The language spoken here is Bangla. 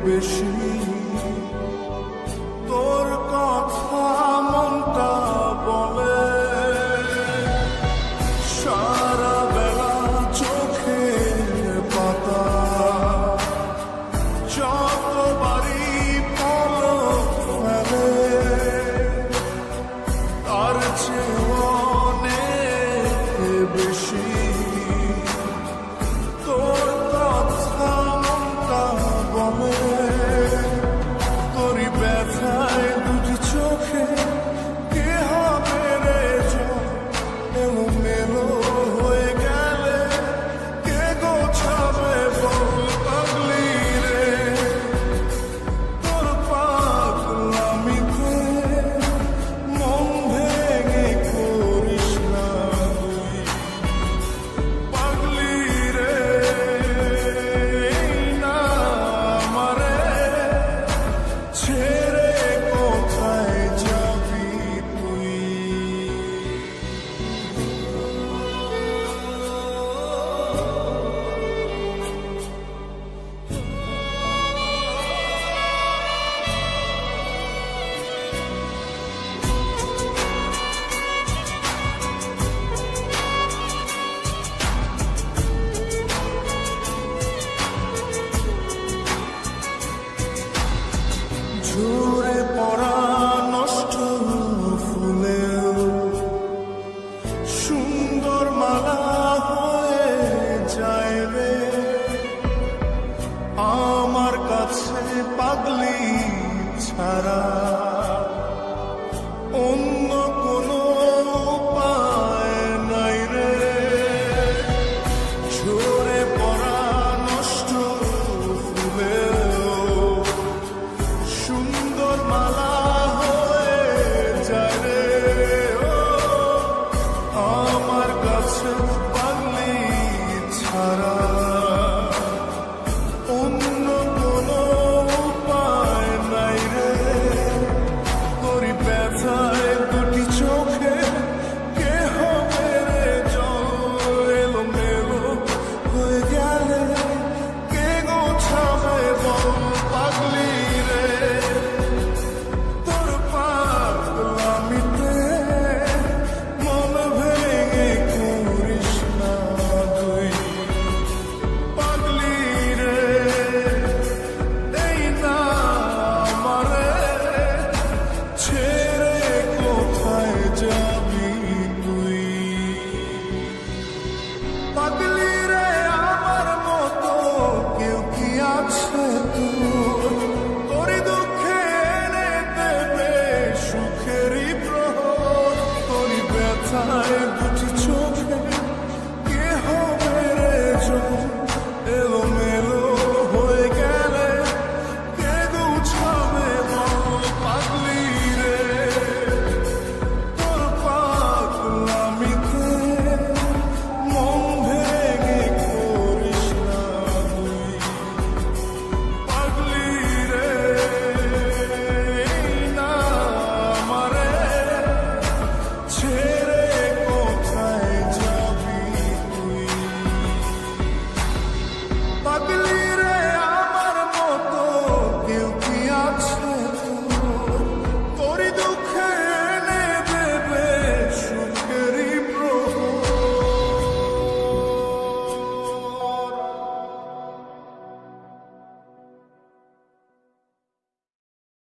বেশি তোর কথা মনটা বলে সারা বেলা চোখের পাতা যতবারই পলক ফেলে তার চেয়ে অনেক বেশি তোর কথা মনটা বলে তোরই ব্যথায় দুটি চোখে কে হবে রে এলোমেলো হয়ে গেলে কে গোছাবে বল পাগলি রে তোর পাগলামিতে মন ভেঙে করিস না তুই পাগলি রে না আমারে ছেড়ে কোথায় যাবি তুই ঝরে পড়া নষ্ট ফুলেও সুন্দর মালা হয়ে যায় রে আমার কাছে পাগলি ছাড়া